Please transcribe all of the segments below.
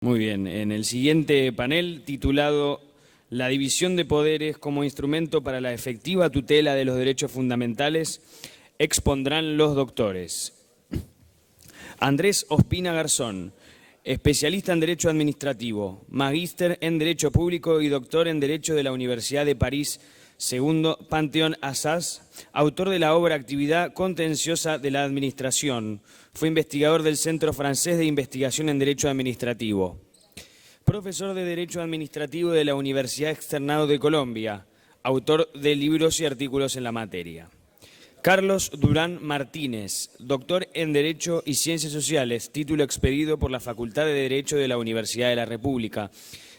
Muy bien, en el siguiente panel titulado La división de poderes como instrumento para la efectiva tutela de los derechos fundamentales, expondrán los doctores. Andrés Ospina Garzón, especialista en Derecho Administrativo, magíster en Derecho Público y doctor en Derecho de la Universidad de París, segundo Panteón Assas, autor de la obra Actividad Contenciosa de la Administración. Fue investigador del Centro Francés de Investigación en Derecho Administrativo. Profesor de Derecho Administrativo de la Universidad Externado de Colombia, autor de libros y artículos en la materia. Carlos Durán Martínez, doctor en Derecho y Ciencias Sociales, título expedido por la Facultad de Derecho de la Universidad de la República.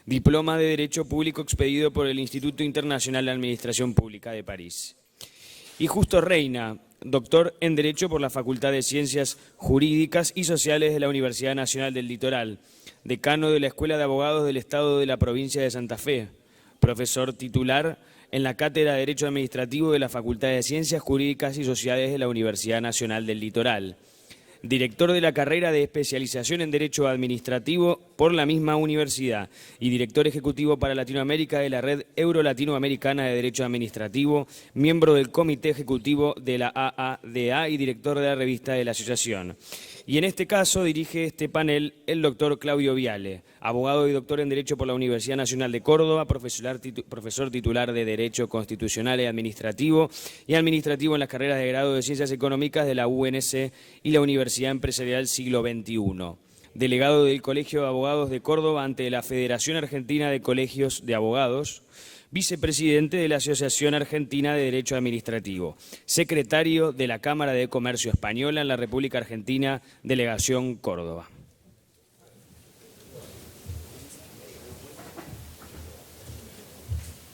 Diploma de Derecho Público expedido por el Instituto Internacional de Administración Pública de París. Y Justo Reina, doctor en Derecho por la Facultad de Ciencias Jurídicas y Sociales de la Universidad Nacional del Litoral, decano de la Escuela de Abogados del Estado de la Provincia de Santa Fe, profesor titular en la Cátedra de Derecho Administrativo de la Facultad de Ciencias Jurídicas y Sociales de la Universidad Nacional del Litoral, director de la carrera de especialización en Derecho Administrativo por la misma universidad y director ejecutivo para Latinoamérica de la Red Euro-Latinoamericana de Derecho Administrativo, miembro del Comité Ejecutivo de la AADA y director de la revista de la Asociación. Y en este caso dirige este panel el doctor Claudio Viale, abogado y doctor en Derecho por la Universidad Nacional de Córdoba, profesor titular de Derecho Constitucional y Administrativo en las carreras de grado de Ciencias Económicas de la UNC y la Universidad Empresarial Siglo XXI. Delegado del Colegio de Abogados de Córdoba ante la Federación Argentina de Colegios de Abogados, vicepresidente de la Asociación Argentina de Derecho Administrativo, secretario de la Cámara de Comercio Española en la República Argentina, Delegación Córdoba.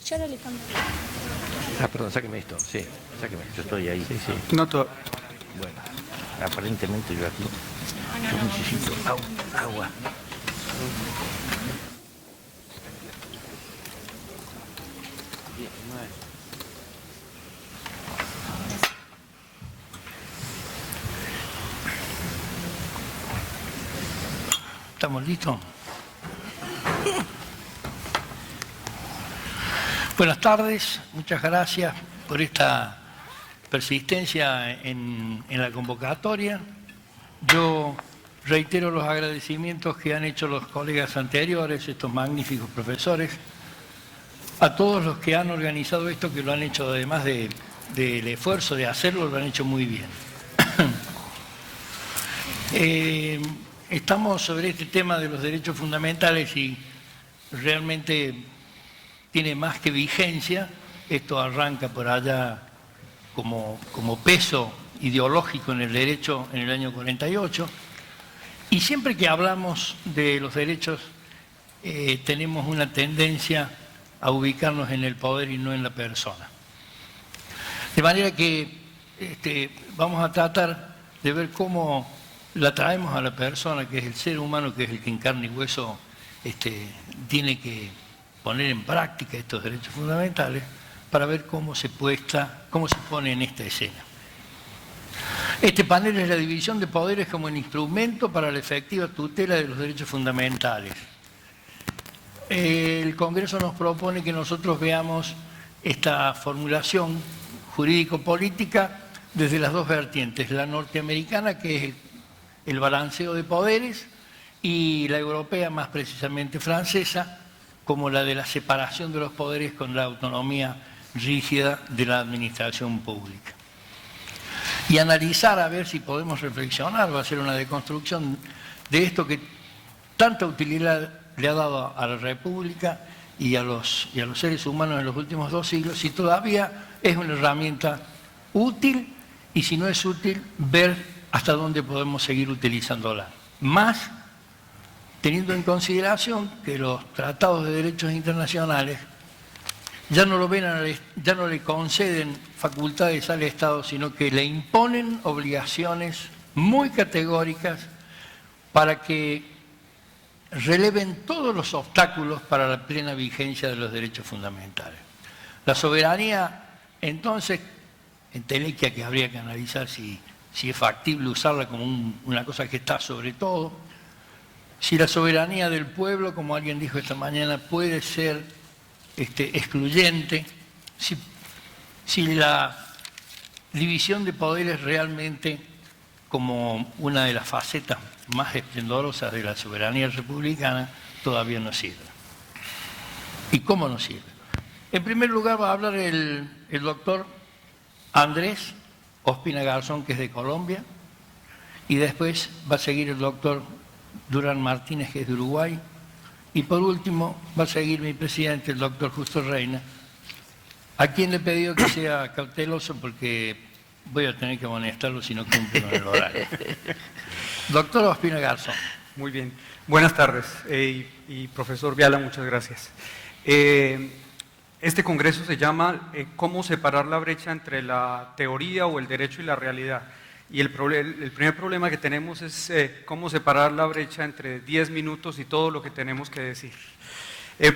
Yo ahora le cambio. Perdón, sáqueme esto. Sí, sáqueme. Yo estoy ahí. Sí. No todo. Bueno, aparentemente yo aquí. Yo necesito agua. ¿Estamos listos? Buenas tardes, muchas gracias por esta persistencia en la convocatoria. Yo reitero los agradecimientos que han hecho los colegas anteriores, estos magníficos profesores, a todos los que han organizado esto, que lo han hecho además del esfuerzo de hacerlo, lo han hecho muy bien. Estamos sobre este tema de los derechos fundamentales y realmente tiene más que vigencia. Esto arranca por allá como peso ideológico en el derecho en el año 48. Y siempre que hablamos de los derechos tenemos una tendencia a ubicarnos en el poder y no en la persona. De manera que vamos a tratar de ver cómo la traemos a la persona, que es el ser humano, que es el que en carne y hueso tiene que poner en práctica estos derechos fundamentales, para ver cómo se pone en esta escena. Este panel es la división de poderes como un instrumento para la efectiva tutela de los derechos fundamentales. El Congreso nos propone que nosotros veamos esta formulación jurídico-política desde las dos vertientes, la norteamericana, que es el balanceo de poderes, y la europea, más precisamente francesa, como la de la separación de los poderes con la autonomía rígida de la administración pública. Y analizar a ver si podemos reflexionar, va a ser una deconstrucción de esto que tanta utilidad le ha dado a la República y a los seres humanos en los últimos 2 siglos, si todavía es una herramienta útil, y si no es útil, ver hasta dónde podemos seguir utilizándola. Más teniendo en consideración que los tratados de derechos internacionales ya no le conceden facultades al Estado, sino que le imponen obligaciones muy categóricas para que releven todos los obstáculos para la plena vigencia de los derechos fundamentales. La soberanía, entonces, entelequia que habría que analizar si es factible usarla como una cosa que está sobre todo, si la soberanía del pueblo, como alguien dijo esta mañana, puede ser excluyente, si la división de poderes realmente como una de las facetas más esplendorosas de la soberanía republicana todavía no sirve. ¿Y cómo no sirve? En primer lugar va a hablar el doctor Andrés Ospina Garzón, que es de Colombia, y después va a seguir el doctor Durán Martínez, que es de Uruguay, y por último va a seguir mi presidente, el doctor Justo Reina, a quien le he pedido que sea cauteloso porque voy a tener que amonestarlo si no cumple con el horario. Doctor Ospina Garzón. Muy bien. Buenas tardes. Y profesor Viala, muchas gracias. Este congreso se llama ¿Cómo separar la brecha entre la teoría o el derecho y la realidad? Y el primer problema que tenemos es cómo separar la brecha entre 10 minutos y todo lo que tenemos que decir.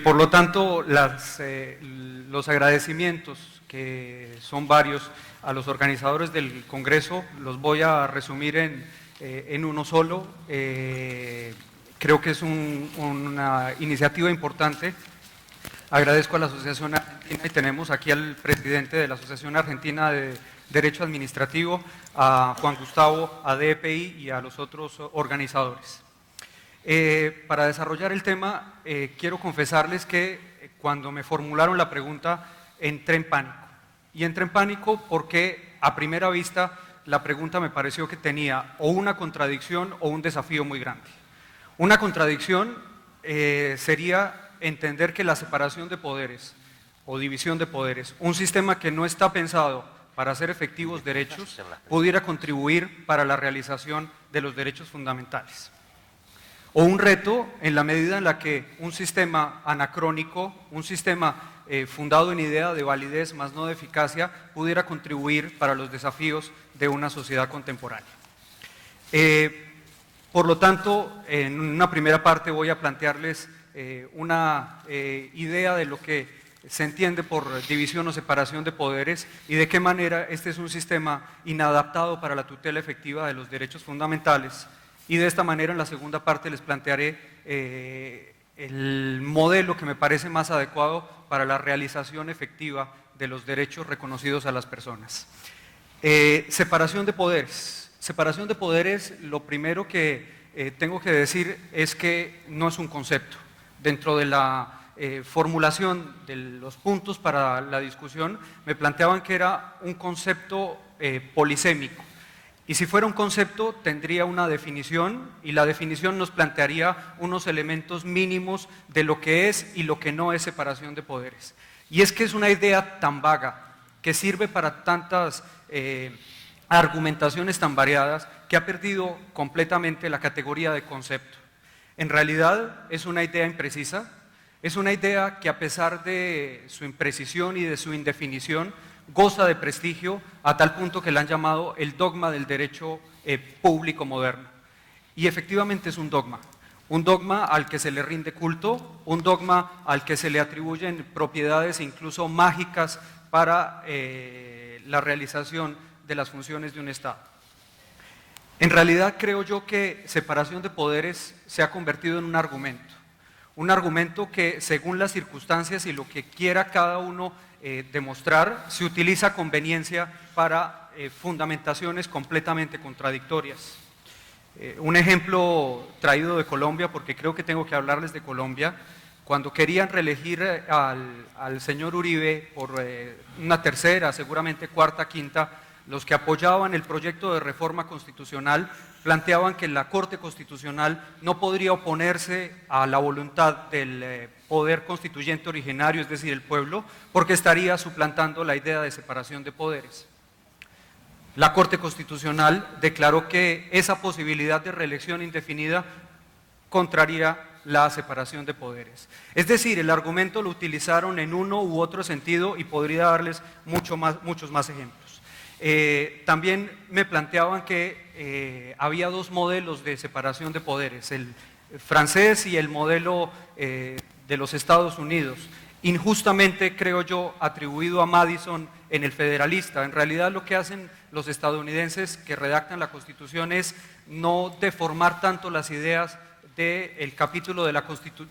Por lo tanto, los agradecimientos, que son varios, a los organizadores del Congreso, los voy a resumir en uno solo. Creo que es una iniciativa importante. Agradezco a la Asociación Argentina y tenemos aquí al presidente de la Asociación Argentina de Derecho Administrativo, a Juan Gustavo, a DPI y a los otros organizadores. Para desarrollar el tema, quiero confesarles que cuando me formularon la pregunta entré en pánico. Y entré en pánico porque a primera vista la pregunta me pareció que tenía o una contradicción o un desafío muy grande. Una contradicción sería entender que la separación de poderes o división de poderes, un sistema que no está pensado para hacer efectivos derechos, pudiera contribuir para la realización de los derechos fundamentales. O un reto en la medida en la que un sistema anacrónico, un sistema fundado en idea de validez más no de eficacia, pudiera contribuir para los desafíos de una sociedad contemporánea. Por lo tanto, en una primera parte voy a plantearles una idea de lo que se entiende por división o separación de poderes y de qué manera este es un sistema inadaptado para la tutela efectiva de los derechos fundamentales. Y de esta manera, en la segunda parte, les plantearé el modelo que me parece más adecuado para la realización efectiva de los derechos reconocidos a las personas. Separación de poderes. Separación de poderes, lo primero que tengo que decir es que no es un concepto. Dentro de la formulación de los puntos para la discusión, me planteaban que era un concepto polisémico. Y si fuera un concepto, tendría una definición, y la definición nos plantearía unos elementos mínimos de lo que es y lo que no es separación de poderes. Y es que es una idea tan vaga, que sirve para tantas argumentaciones tan variadas, que ha perdido completamente la categoría de concepto. En realidad es una idea imprecisa, es una idea que a pesar de su imprecisión y de su indefinición, goza de prestigio a tal punto que la han llamado el dogma del derecho público moderno. Y efectivamente es un dogma al que se le rinde culto, un dogma al que se le atribuyen propiedades incluso mágicas para la realización de las funciones de un Estado. En realidad creo yo que separación de poderes se ha convertido en un argumento que según las circunstancias y lo que quiera cada uno demostrar, se utiliza a conveniencia para fundamentaciones completamente contradictorias. Un ejemplo traído de Colombia, porque creo que tengo que hablarles de Colombia, cuando querían reelegir al señor Uribe por una tercera, seguramente cuarta, quinta, los que apoyaban el proyecto de reforma constitucional planteaban que la Corte Constitucional no podría oponerse a la voluntad del poder constituyente originario, es decir, el pueblo, porque estaría suplantando la idea de separación de poderes. La Corte Constitucional declaró que esa posibilidad de reelección indefinida contraría la separación de poderes. Es decir, el argumento lo utilizaron en uno u otro sentido y podría darles muchos más ejemplos. También me planteaban que había dos modelos de separación de poderes, el francés y el modelo de los Estados Unidos, injustamente, creo yo, atribuido a Madison en el Federalista. En realidad lo que hacen los estadounidenses que redactan la Constitución es no deformar tanto las ideas del capítulo de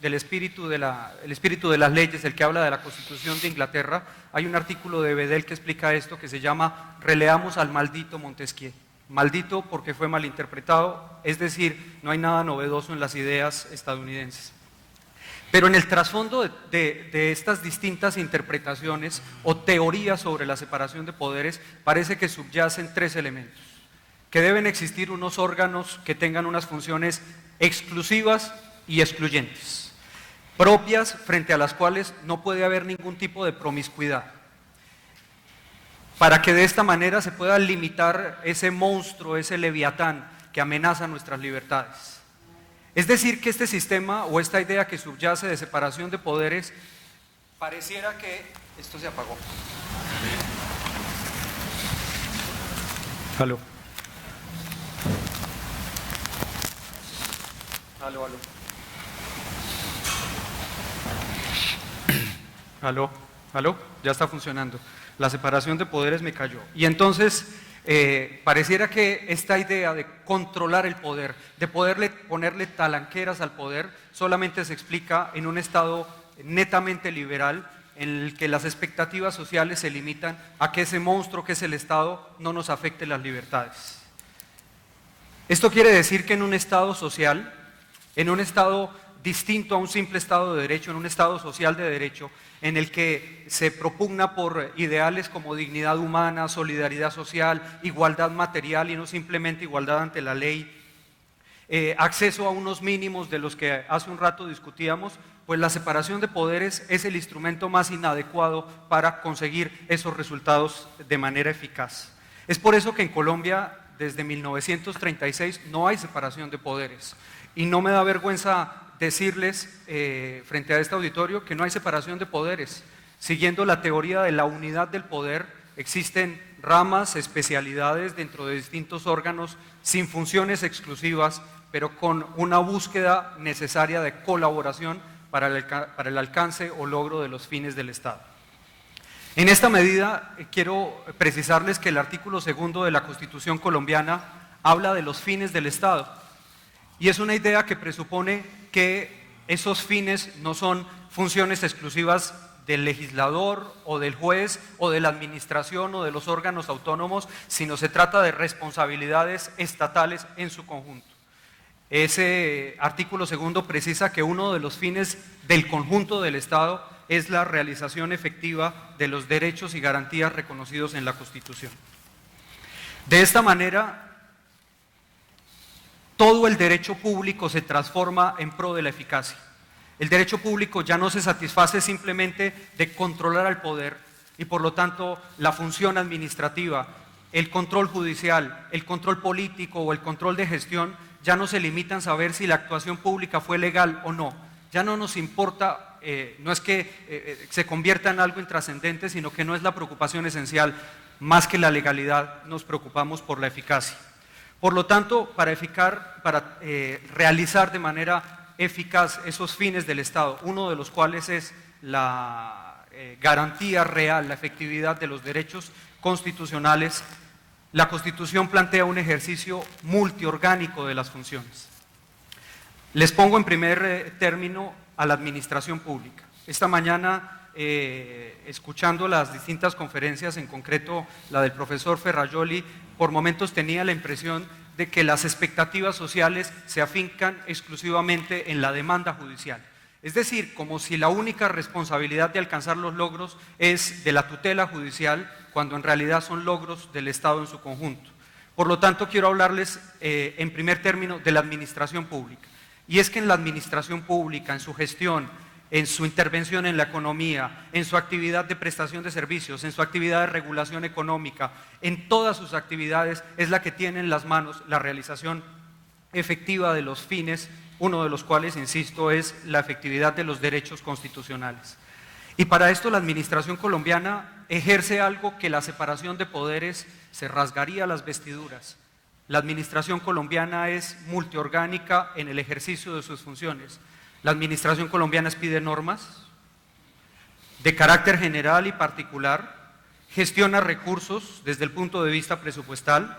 del espíritu el espíritu de las leyes, el que habla de la Constitución de Inglaterra, hay un artículo de Bedell que explica esto, que se llama "Releamos al maldito Montesquieu". Maldito porque fue malinterpretado, es decir, no hay nada novedoso en las ideas estadounidenses. Pero en el trasfondo de estas distintas interpretaciones o teorías sobre la separación de poderes, parece que subyacen tres elementos: que deben existir unos órganos que tengan unas funciones exclusivas y excluyentes, propias frente a las cuales no puede haber ningún tipo de promiscuidad, para que de esta manera se pueda limitar ese monstruo, ese leviatán que amenaza nuestras libertades. Es decir, que este sistema o esta idea que subyace de separación de poderes, pareciera que... Esto se apagó. Aló. Aló, aló. Aló, aló, ya está funcionando. La separación de poderes me cayó. Y entonces, pareciera que esta idea de controlar el poder, de ponerle talanqueras al poder, solamente se explica en un Estado netamente liberal, en el que las expectativas sociales se limitan a que ese monstruo que es el Estado no nos afecte las libertades. Esto quiere decir que en un Estado social, en un Estado distinto a un simple Estado de Derecho, en un Estado social de derecho, en el que se propugna por ideales como dignidad humana, solidaridad social, igualdad material y no simplemente igualdad ante la ley, acceso a unos mínimos de los que hace un rato discutíamos, pues la separación de poderes es el instrumento más inadecuado para conseguir esos resultados de manera eficaz. Es por eso que en Colombia, desde 1936, no hay separación de poderes. Y no me da vergüenza decirles frente a este auditorio que no hay separación de poderes. Siguiendo la teoría de la unidad del poder, existen ramas, especialidades dentro de distintos órganos sin funciones exclusivas, pero con una búsqueda necesaria de colaboración para el alcance o logro de los fines del Estado. En esta medida, quiero precisarles que el artículo 2 de la Constitución colombiana habla de los fines del Estado. Y es una idea que presupone que esos fines no son funciones exclusivas del legislador o del juez o de la administración o de los órganos autónomos, sino se trata de responsabilidades estatales en su conjunto. Ese artículo 2 precisa que uno de los fines del conjunto del Estado es la realización efectiva de los derechos y garantías reconocidos en la Constitución. De esta manera, todo el derecho público se transforma en pro de la eficacia. El derecho público ya no se satisface simplemente de controlar al poder y por lo tanto la función administrativa, el control judicial, el control político o el control de gestión ya no se limitan a saber si la actuación pública fue legal o no. Ya no nos importa, no es que se convierta en algo intrascendente, sino que no es la preocupación esencial. Más que la legalidad, nos preocupamos por la eficacia. Por lo tanto, para realizar de manera eficaz esos fines del Estado, uno de los cuales es la garantía real, la efectividad de los derechos constitucionales, la Constitución plantea un ejercicio multiorgánico de las funciones. Les pongo en primer término a la administración pública. Esta mañana, escuchando las distintas conferencias, en concreto la del profesor Ferrajoli, por momentos tenía la impresión de que las expectativas sociales se afincan exclusivamente en la demanda judicial. Es decir, como si la única responsabilidad de alcanzar los logros es de la tutela judicial, cuando en realidad son logros del Estado en su conjunto. Por lo tanto, quiero hablarles en primer término de la administración pública. Y es que en la administración pública, en su gestión, en su intervención en la economía, en su actividad de prestación de servicios, en su actividad de regulación económica, en todas sus actividades es la que tiene en las manos la realización efectiva de los fines, uno de los cuales, insisto, es la efectividad de los derechos constitucionales. Y para esto la administración colombiana ejerce algo que la separación de poderes se rasgaría las vestiduras. La administración colombiana es multiorgánica en el ejercicio de sus funciones. La administración colombiana expide normas de carácter general y particular, gestiona recursos desde el punto de vista presupuestal,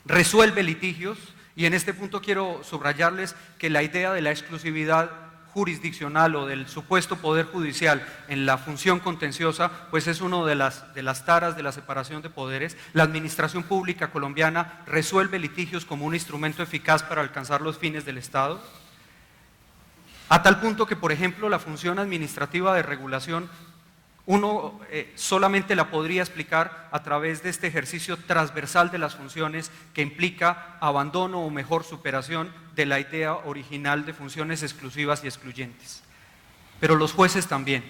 resuelve litigios Y en este punto quiero subrayarles que la idea de la exclusividad jurisdiccional o del supuesto poder judicial en la función contenciosa, pues es una de las taras de la separación de poderes. La administración pública colombiana resuelve litigios como un instrumento eficaz para alcanzar los fines del Estado, a tal punto que, por ejemplo, la función administrativa de regulación uno solamente la podría explicar a través de este ejercicio transversal de las funciones que implica abandono o mejor superación de la idea original de funciones exclusivas y excluyentes. Pero los jueces también.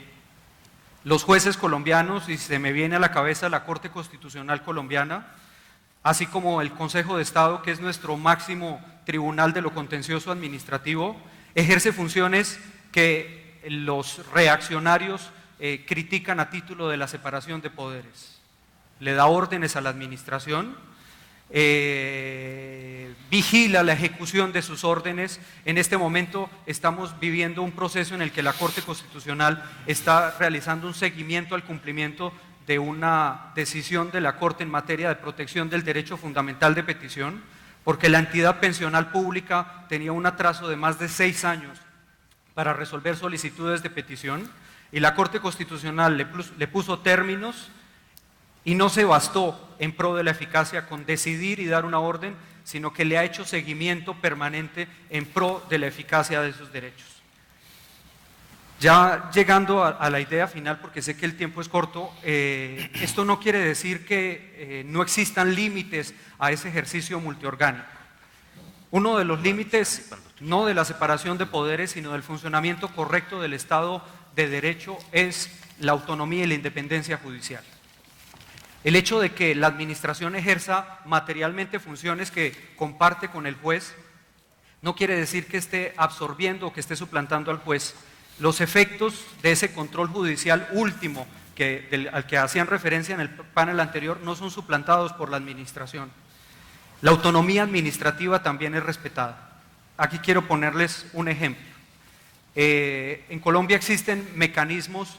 Los jueces colombianos, y se me viene a la cabeza la Corte Constitucional colombiana, así como el Consejo de Estado, que es nuestro máximo tribunal de lo contencioso administrativo, ejerce funciones que los reaccionarios critican a título de la separación de poderes. Le da órdenes a la administración, vigila la ejecución de sus órdenes. En este momento estamos viviendo un proceso en el que la Corte Constitucional está realizando un seguimiento al cumplimiento de una decisión de la Corte en materia de protección del derecho fundamental de petición, porque la entidad pensional pública tenía un atraso de más de 6 años para resolver solicitudes de petición, y la Corte Constitucional le puso términos y no se bastó en pro de la eficacia con decidir y dar una orden, sino que le ha hecho seguimiento permanente en pro de la eficacia de esos derechos. Ya llegando a la idea final, porque sé que el tiempo es corto, esto no quiere decir que no existan límites a ese ejercicio multiorgánico. Uno de los límites, no de la separación de poderes, sino del funcionamiento correcto del Estado de Derecho, es la autonomía y la independencia judicial. El hecho de que la administración ejerza materialmente funciones que comparte con el juez no quiere decir que esté absorbiendo o que esté suplantando al juez. Los efectos de ese control judicial último al que hacían referencia en el panel anterior no son suplantados por la administración. La autonomía administrativa también es respetada. Aquí quiero ponerles un ejemplo. En Colombia existen mecanismos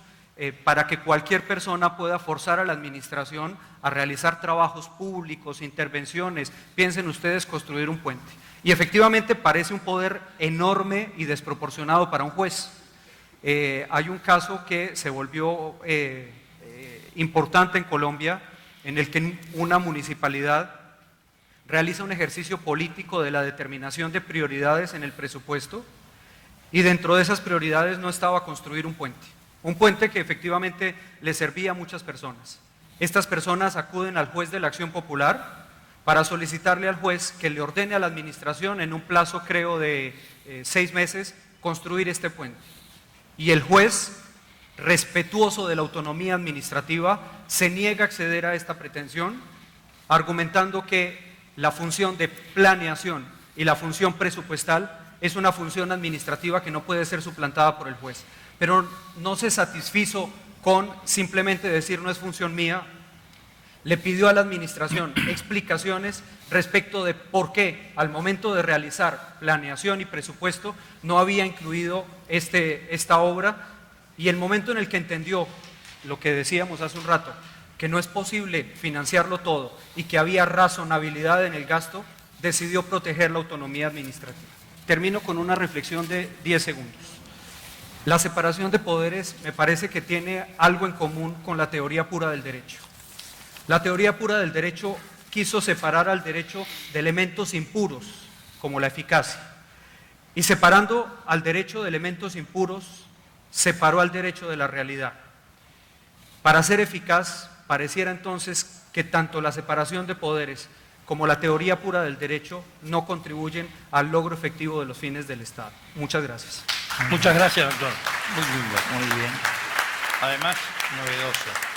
para que cualquier persona pueda forzar a la administración a realizar trabajos públicos, intervenciones. Piensen ustedes construir un puente. Y efectivamente parece un poder enorme y desproporcionado para un juez. Hay un caso que se volvió importante en Colombia, en el que una municipalidad realiza un ejercicio político de la determinación de prioridades en el presupuesto, y dentro de esas prioridades no estaba construir un puente que efectivamente le servía a muchas personas. Estas personas acuden al juez de la Acción Popular para solicitarle al juez que le ordene a la administración en un plazo, creo, de 6 meses, construir este puente. Y el juez, respetuoso de la autonomía administrativa, se niega a acceder a esta pretensión, argumentando que la función de planeación y la función presupuestal es una función administrativa que no puede ser suplantada por el juez. Pero no se satisfizo con simplemente decir no es función mía, le pidió a la administración explicaciones respecto de por qué al momento de realizar planeación y presupuesto no había incluido esta obra, y el momento en el que entendió lo que decíamos hace un rato, que no es posible financiarlo todo y que había razonabilidad en el gasto, decidió proteger la autonomía administrativa. Termino con una reflexión de 10 segundos. La separación de poderes me parece que tiene algo en común con la teoría pura del derecho. La teoría pura del derecho quiso separar al derecho de elementos impuros, como la eficacia, y separando al derecho de elementos impuros, separó al derecho de la realidad. Para ser eficaz, pareciera entonces que tanto la separación de poderes como la teoría pura del derecho no contribuyen al logro efectivo de los fines del Estado. Muchas gracias. Muchas gracias, doctor. Muy lindo, muy bien. Además, novedoso.